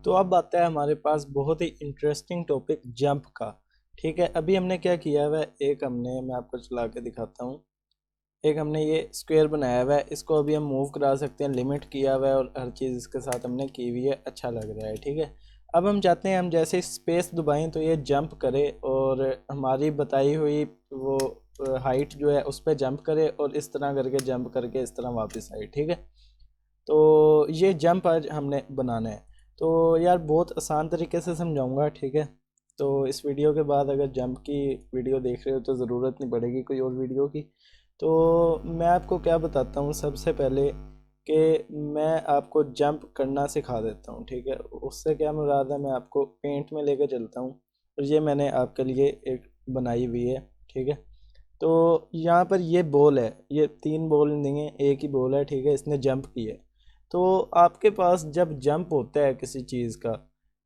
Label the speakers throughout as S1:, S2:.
S1: तो अब आता है हमारे पास बहुत ही इंटरेस्टिंग टॉपिक जंप का। ठीक है, अभी हमने क्या किया हुआ है, एक हमने, मैं आपको चला के दिखाता हूँ। एक हमने ये स्क्वायर बनाया हुआ है, इसको अभी हम मूव करा सकते हैं, लिमिट किया हुआ है और हर चीज़ इसके साथ हमने की हुई है, अच्छा लग रहा है। ठीक है, अब हम चाहते हैं हम जैसे स्पेस दबाएं तो ये जंप करे और हमारी बताई हुई वो हाइट जो है उस पर जंप करे और इस तरह करके जंप करके इस तरह वापस आए। ठीक है, तो ये जंप आज हमने बनाना है। तो यार बहुत आसान तरीके से समझाऊंगा। ठीक है, तो इस वीडियो के बाद अगर जंप की वीडियो देख रहे हो तो ज़रूरत नहीं पड़ेगी कोई और वीडियो की। तो मैं आपको क्या बताता हूँ सबसे पहले कि मैं आपको जंप करना सिखा देता हूँ। ठीक है, उससे क्या मुराद है, मैं आपको पेंट में लेकर चलता हूँ और ये मैंने आपके लिए एक बनाई हुई है। ठीक है, तो यहाँ पर ये बॉल है, ये तीन बॉल नहीं है, एक ही बॉल है। ठीक है, इसने जंप किया है। तो आपके पास जब जंप होता है किसी चीज़ का,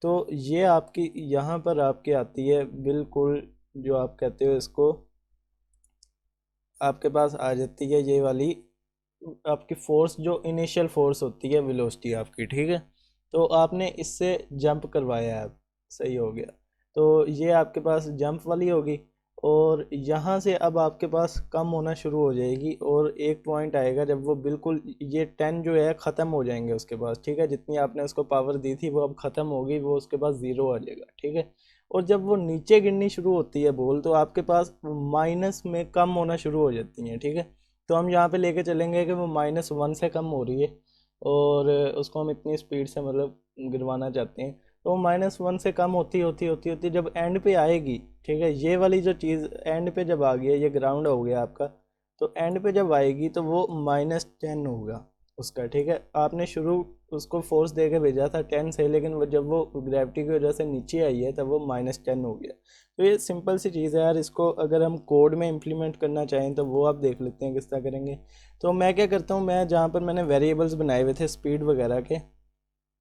S1: तो ये आपकी यहाँ पर आपके आती है बिल्कुल, जो आप कहते हो इसको, आपके पास आ जाती है ये वाली आपकी फोर्स, जो इनिशियल फोर्स होती है, वेलोसिटी आपकी। ठीक है, तो आपने इससे जंप करवाया है, अब सही हो गया। तो ये आपके पास जंप वाली होगी और यहाँ से अब आपके पास कम होना शुरू हो जाएगी और एक पॉइंट आएगा जब वो बिल्कुल, ये 10 जो है ख़त्म हो जाएंगे उसके पास। ठीक है, जितनी आपने उसको पावर दी थी वो अब ख़त्म होगी, वो उसके पास ज़ीरो आ जाएगा। ठीक है, और जब वो नीचे गिरनी शुरू होती है बॉल, तो आपके पास माइनस में कम होना शुरू हो जाती हैं। ठीक है, तो हम यहाँ पे लेके चलेंगे कि वो -1 से कम हो रही है और उसको हम इतनी स्पीड से मतलब गिरवाना चाहते हैं। तो वो -1 से कम होती होती होती होती जब एंड पे आएगी, ठीक है, ये वाली जो चीज़ एंड पे जब आ गई है, ये ग्राउंड हो गया आपका, तो एंड पे जब आएगी तो वो -10 होगा उसका। ठीक है, आपने शुरू उसको फोर्स दे के भेजा था 10 से, लेकिन वो जब वो ग्रेविटी की वजह से नीचे आई है तब वो -10 हो गया। तो ये सिंपल सी चीज़ है यार, इसको अगर हम कोड में इम्प्लीमेंट करना चाहें तो वो आप देख लेते हैं किस तरह करेंगे। तो मैं क्या करता हूँ, मैं जहाँ पर मैंने वेरिएबल्स बनाए हुए थे स्पीड वगैरह के,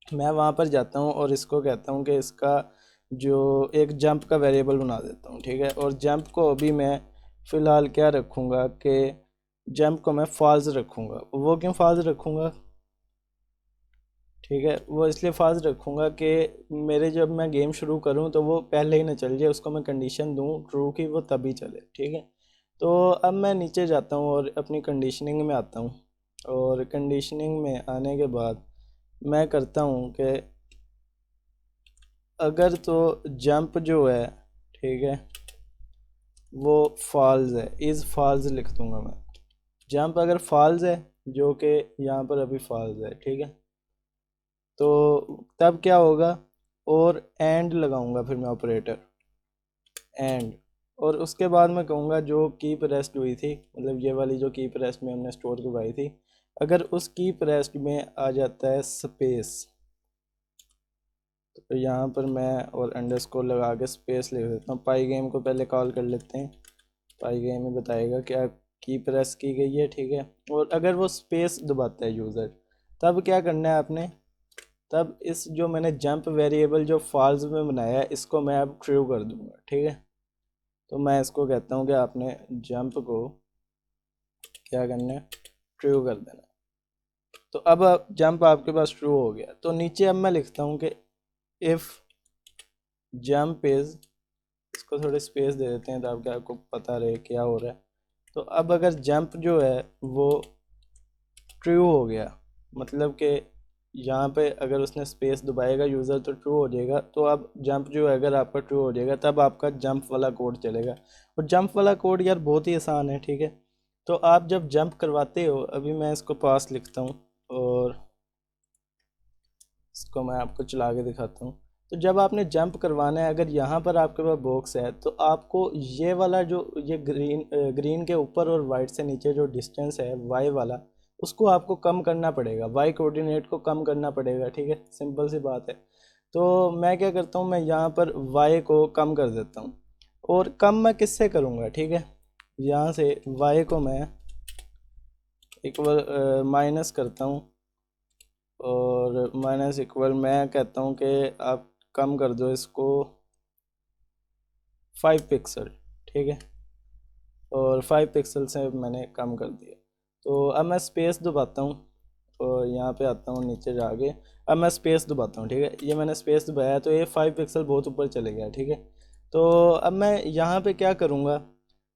S1: मैं वहाँ पर जाता हूँ और इसको कहता हूँ कि इसका जो एक जंप का वेरिएबल बना देता हूँ। ठीक है, और जंप को अभी मैं फ़िलहाल क्या रखूँगा कि जंप को मैं फॉल्स रखूँगा। वो क्यों फॉल्स रखूँगा, ठीक है, वो इसलिए फास्ट रखूँगा कि मेरे जब मैं गेम शुरू करूँ तो वो पहले ही ना चल जाए, उसको मैं कंडीशन दूँ ट्रू की, वो तभी चले। ठीक है, तो अब मैं नीचे जाता हूँ और अपनी कंडीशनिंग में आता हूँ और कंडीशनिंग में आने के बाद मैं करता हूँ कि अगर तो जंप जो है, ठीक है, वो फॉल्स है, इज़ फॉल्स लिख दूँगा मैं। जंप अगर फॉल्स है, जो कि यहाँ पर अभी फॉल्स है, ठीक है, तो तब क्या होगा, और एंड लगाऊंगा फिर मैं ऑपरेटर एंड, और उसके बाद मैं कहूँगा जो की प्रेस्ड हुई थी, मतलब ये वाली जो की प्रेस्ड में हमने स्टोर करवाई थी, अगर उस की प्रेस्ड में आ जाता है स्पेस, तो यहाँ पर मैं और अंडरस्कोर लगा के स्पेस लिख देता हूँ। पाई गेम को पहले कॉल कर लेते हैं, पाई गेम में बताएगा क्या की प्रेस की गई है। ठीक है, और अगर वो स्पेस दबाता है यूज़र, तब क्या करना है आपने, तब इस जो मैंने जंप वेरिएबल जो फॉल्स में बनाया है इसको मैं अब ट्रू कर दूंगा। ठीक है, तो मैं इसको कहता हूँ कि आपने जंप को क्या करना है, ट्रू कर देना। तो अब जंप आपके पास ट्रू हो गया, तो नीचे अब मैं लिखता हूँ कि इफ़ जंप इज़, इसको थोड़े स्पेस दे देते हैं ताकि आपको पता रहे क्या हो रहा है। तो अब अगर जंप जो है वो ट्रू हो गया, मतलब कि यहाँ पे अगर उसने स्पेस दबाएगा यूज़र तो ट्रू हो जाएगा। तो अब जंप जो है अगर आपका ट्रू हो जाएगा तब आपका जंप वाला कोड चलेगा। और जंप वाला कोड यार बहुत ही आसान है। ठीक है, तो आप जब जंप करवाते हो, अभी मैं इसको पास लिखता हूँ और इसको मैं आपको चला के दिखाता हूँ। तो जब आपने जंप करवाना है, अगर यहाँ पर आपके पास बॉक्स है तो आपको ये वाला जो ये ग्रीन के ऊपर और वाइट से नीचे जो डिस्टेंस है वाई वाला, उसको आपको कम करना पड़ेगा, वाई कोऑर्डिनेट को कम करना पड़ेगा। ठीक है, सिंपल सी बात है। तो मैं क्या करता हूँ, मैं यहाँ पर वाई को कम कर देता हूँ, और कम मैं किससे करूँगा, ठीक है, यहाँ से वाई को मैं इक्वल माइनस करता हूँ, और माइनस इक्वल मैं कहता हूँ कि आप कम कर दो इसको 5 पिक्सल। ठीक है, और 5 पिक्सल से मैंने कम कर दिया। तो अब मैं स्पेस दबाता हूँ और यहाँ पे आता हूँ नीचे जाके। अब मैं स्पेस दबाता हूँ, ठीक है। ये मैंने स्पेस दबाया तो ये 5 पिक्सल बहुत ऊपर चले गया, ठीक है। तो अब मैं यहाँ पे क्या करूँगा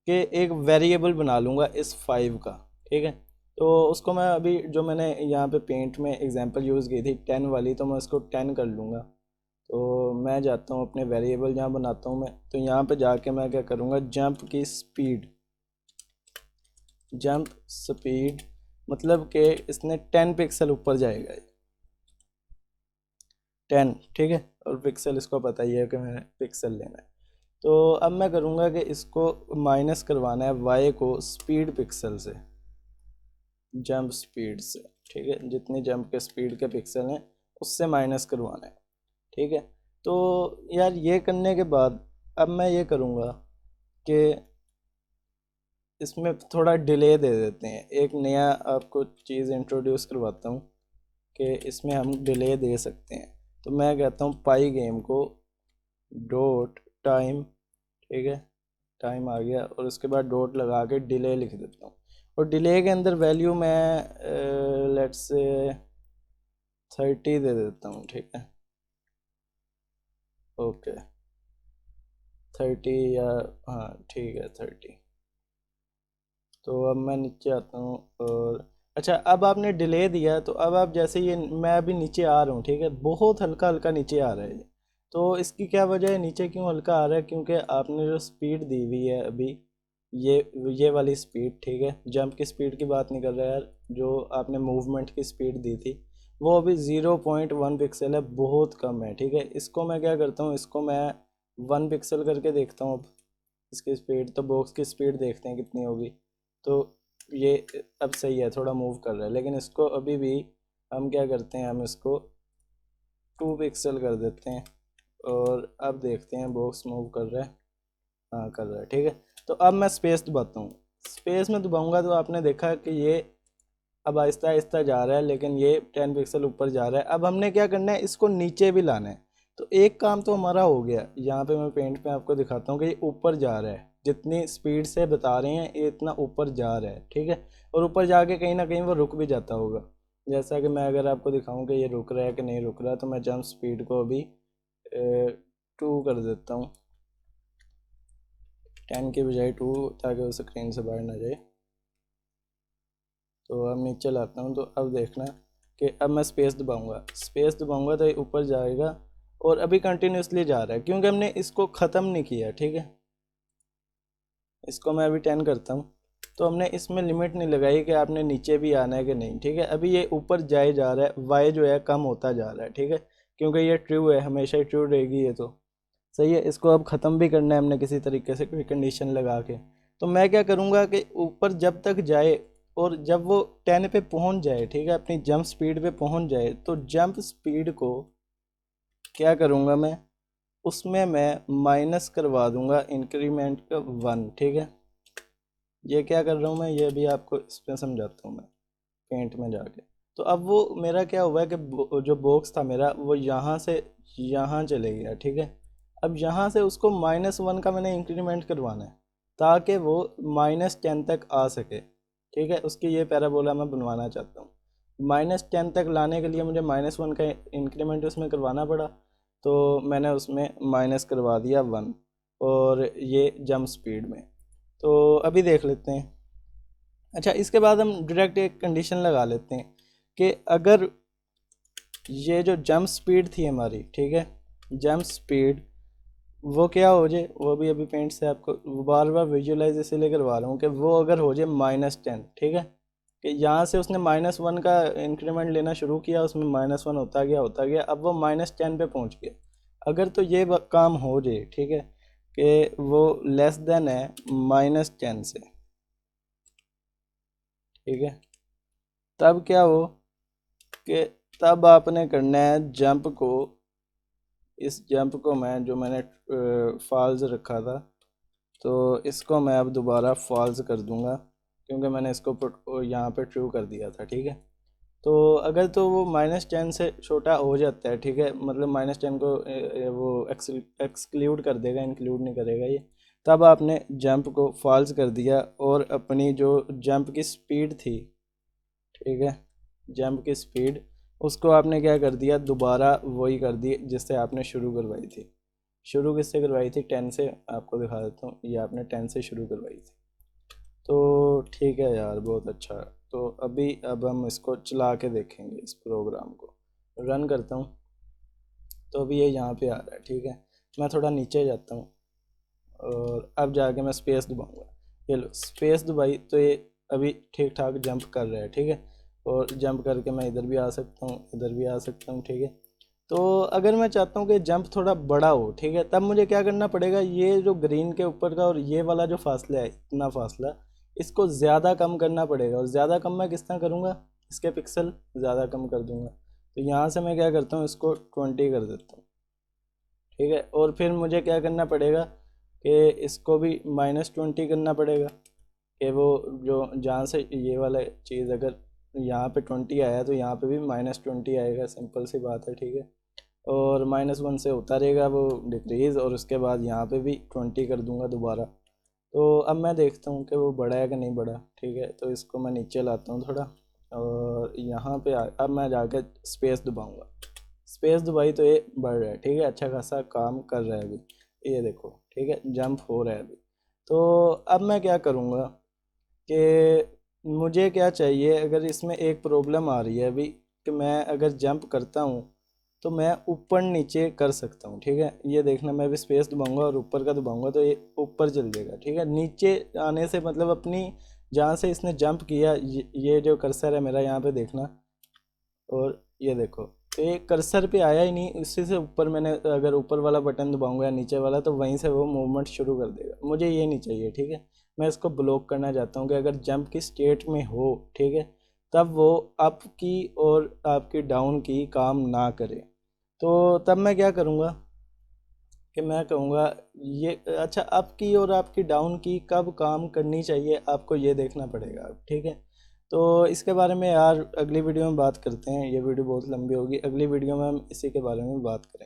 S1: कि एक वेरिएबल बना लूँगा इस 5 का, ठीक है। तो उसको मैं अभी जो मैंने यहाँ पे पेंट में एग्जांपल यूज़ की थी 10 वाली, तो मैं उसको 10 कर लूँगा। तो मैं जाता हूँ अपने वेरिएबल जहाँ बनाता हूँ मैं, तो यहाँ पे जाके मैं क्या करूँगा, जंप की स्पीड, जंप स्पीड मतलब कि इसने 10 पिक्सल ऊपर जाएगा, 10, ठीक है। और पिक्सल इसको पता ही है कि मैंने पिक्सल लेना है। तो अब मैं करूँगा कि इसको माइनस करवाना है वाई को स्पीड पिक्सल से, जंप स्पीड से, ठीक है। जितनी जंप के स्पीड के पिक्सल हैं उससे माइनस करवाना है, ठीक है। तो यार ये करने के बाद अब मैं ये करूँगा कि इसमें थोड़ा डिले दे देते हैं। एक नया आपको चीज़ इंट्रोड्यूस करवाता हूँ कि इसमें हम डिले दे सकते हैं। तो मैं कहता हूँ पाई गेम को डॉट टाइम, ठीक है, टाइम आ गया, और उसके बाद डॉट लगा के डिले लिख देता हूँ। और डिले के अंदर वैल्यू मैं लेट्स से 30 दे देता हूँ, ठीक है। ओके 30 या हाँ ठीक है 30। तो अब मैं नीचे आता हूँ और अच्छा, अब आपने डिले दिया तो अब आप जैसे ये मैं अभी नीचे आ रहा हूँ, ठीक है, बहुत हल्का हल्का नीचे आ रहा है ये। तो इसकी क्या वजह है नीचे क्यों हल्का आ रहा है, क्योंकि आपने जो स्पीड दी हुई है अभी, ये ये वाली स्पीड, ठीक है, जंप की स्पीड की बात नहीं कर रहा यार, जो आपने मूवमेंट की स्पीड दी थी वो अभी 0.1 पिक्सल है, बहुत कम है, ठीक है। इसको मैं क्या करता हूँ, इसको मैं 1 पिक्सल करके देखता हूँ अब इसकी स्पीड। तो बॉक्स की स्पीड देखते हैं कितनी होगी। तो ये अब सही है, थोड़ा मूव कर रहा है, लेकिन इसको अभी भी हम क्या करते हैं, हम इसको 2 पिक्सल कर देते हैं और अब देखते हैं बॉक्स मूव कर रहा है, हाँ कर रहा है, ठीक है। तो अब मैं स्पेस दबाता हूँ, स्पेस में दबाऊंगा तो आपने देखा कि ये अब आहिस्ता आहिस्ता जा रहा है, लेकिन ये 10 पिक्सल ऊपर जा रहा है। अब हमने क्या करना है, इसको नीचे भी लाना है। तो एक काम तो हमारा हो गया, यहाँ पे मैं पेंट पे आपको दिखाता हूँ कि ये ऊपर जा रहा है, जितनी स्पीड से बता रहे हैं ये इतना ऊपर जा रहा है, ठीक है। और ऊपर जाके कहीं ना कहीं वो रुक भी जाता होगा, जैसा कि मैं अगर आपको दिखाऊँ कि ये रुक रहा है कि नहीं रुक रहा, तो मैं जंप स्पीड को अभी 2 कर देता हूँ, 10 की बजाय 2, ताकि वो स्क्रीन से बाहर ना जाए। तो अब नीचे लाता हूँ, तो अब देखना कि अब मैं स्पेस दबाऊंगा, स्पेस दबाऊंगा तो ये ऊपर जाएगा, और अभी कंटिन्यूसली जा रहा है क्योंकि हमने इसको ख़त्म नहीं किया, ठीक है। इसको मैं अभी 10 करता हूँ, तो हमने इसमें लिमिट नहीं लगाई कि आपने नीचे भी आना है कि नहीं, ठीक है। अभी ये ऊपर जाए जा रहा है, वाई जो है कम होता जा रहा है, ठीक है, क्योंकि ये ट्रू है, हमेशा ही ट्रू रहेगी ये, तो सही है। इसको अब ख़त्म भी करना है हमने किसी तरीके से, कोई कंडीशन लगा के। तो मैं क्या करूँगा कि ऊपर जब तक जाए और जब वो 10 पे पहुँच जाए, ठीक है, अपनी जंप स्पीड पे पहुँच जाए, तो जंप स्पीड को क्या करूँगा मैं, उसमें मैं माइनस करवा दूँगा इंक्रीमेंट का 1, ठीक है। ये क्या कर रहा हूँ मैं, ये भी आपको इसमें समझाता हूँ मैं पेंट में जाके। तो अब वो मेरा क्या हुआ है कि जो बॉक्स था मेरा वो यहाँ से यहाँ चले गया, ठीक है। अब यहाँ से उसको -1 का मैंने इंक्रीमेंट करवाना है ताकि वो -10 तक आ सके, ठीक है। उसकी ये पैराबोला मैं बनवाना चाहता हूँ। -10 तक लाने के लिए मुझे -1 का इंक्रीमेंट उसमें करवाना पड़ा, तो मैंने उसमें माइनस करवा दिया 1, और ये जंप स्पीड में। तो अभी देख लेते हैं। अच्छा, इसके बाद हम डायरेक्ट एक कंडीशन लगा लेते हैं कि अगर ये जो जंप स्पीड थी हमारी, ठीक है, जंप स्पीड वो क्या हो जाए, वो भी अभी पेंट से आपको बार बार विजुअलाइज इसलिए करवा रहा हूँ कि वो अगर हो जाए -10, ठीक है, कि यहाँ से उसने -1 का इंक्रीमेंट लेना शुरू किया, उसमें -1 होता गया, अब वो -10 पे पहुँच गया। अगर तो ये काम हो जाए, ठीक है, कि वो लेस देन है -10 से, ठीक है, तब क्या हो कि तब आपने करना है जंप को, इस जंप को मैं जो मैंने फॉल्स रखा था, तो इसको मैं अब दोबारा फॉल्स कर दूंगा क्योंकि मैंने इसको यहाँ पे ट्रू कर दिया था, ठीक है। तो अगर तो वो -10 से छोटा हो जाता है, ठीक है, मतलब -10 को वो एक्सक्लूड कर देगा, इंक्लूड नहीं करेगा ये, तब आपने जंप को फॉल्स कर दिया और अपनी जो जंप की स्पीड थी, ठीक है, जंप की स्पीड उसको आपने क्या कर दिया, दोबारा वही कर दी जिससे आपने शुरू करवाई थी। शुरू किससे करवाई थी, 10 से। आपको दिखा देता हूँ, ये आपने 10 से शुरू करवाई थी। तो ठीक है यार, बहुत अच्छा। तो अभी अब हम इसको चला के देखेंगे, इस प्रोग्राम को रन करता हूँ। तो अभी ये यहाँ पे आ रहा है, ठीक है। मैं थोड़ा नीचे जाता हूँ और अब जाके मैं स्पेस दबाऊँगा। ये लो, स्पेस दबाई तो ये अभी ठीक ठाक जंप कर रहा है, ठीक है। और जंप करके मैं इधर भी आ सकता हूँ, इधर भी आ सकता हूँ, ठीक है। तो अगर मैं चाहता हूँ कि जंप थोड़ा बड़ा हो, ठीक है, तब मुझे क्या करना पड़ेगा, ये जो ग्रीन के ऊपर का और ये वाला जो फासला है, इतना फासला, इसको ज़्यादा कम करना पड़ेगा। और ज़्यादा कम मैं किस तरह करूँगा, इसके पिक्सल ज़्यादा कम कर दूँगा। तो यहाँ से मैं क्या करता हूँ, इसको 20 कर देता हूँ, ठीक है। और फिर मुझे क्या करना पड़ेगा कि इसको भी -20 करना पड़ेगा, कि वो जो जहाँ से ये वाला चीज़ अगर यहाँ पे 20 आया तो यहाँ पे भी -20 आएगा, सिंपल सी बात है, ठीक है। और -1 से होता रहेगा वो डिक्रीज़, और उसके बाद यहाँ पे भी 20 कर दूंगा दोबारा। तो अब मैं देखता हूँ कि वो बढ़ा है कि नहीं बढ़ा, ठीक है। तो इसको मैं नीचे लाता हूँ थोड़ा, और यहाँ पे अब मैं जाकर स्पेस दबाऊँगा। स्पेस दबाई तो ये बढ़ रहा है, ठीक है, अच्छा खासा काम कर रहा है अभी, ये देखो, ठीक है, जंप हो रहा है अभी। तो अब मैं क्या करूँगा कि मुझे क्या चाहिए, अगर इसमें एक प्रॉब्लम आ रही है अभी, कि मैं अगर जंप करता हूँ तो मैं ऊपर नीचे कर सकता हूँ, ठीक है। ये देखना, मैं भी स्पेस दबाऊंगा और ऊपर का दबाऊंगा तो ये ऊपर चल जाएगा, ठीक है। नीचे आने से मतलब अपनी जहाँ से इसने जंप किया, ये जो कर्सर है मेरा यहाँ पे देखना, और ये देखो, तो ये कर्सर पे आया ही नहीं, इसी से ऊपर मैंने अगर ऊपर वाला बटन दबाऊंगा या नीचे वाला, तो वहीं से वो मूवमेंट शुरू कर देगा। मुझे ये नहीं चाहिए, ठीक है। मैं इसको ब्लॉक करना चाहता हूँ कि अगर जंप की स्टेट में हो, ठीक है, तब वो अप की और आपकी डाउन की काम ना करे। तो तब मैं क्या करूँगा कि मैं कहूँगा, ये अच्छा, अप की और आपकी डाउन की कब काम करनी चाहिए, आपको ये देखना पड़ेगा, ठीक है। तो इसके बारे में यार अगली वीडियो में बात करते हैं, ये वीडियो बहुत लंबी होगी, अगली वीडियो में हम इसी के बारे में बात करेंगे।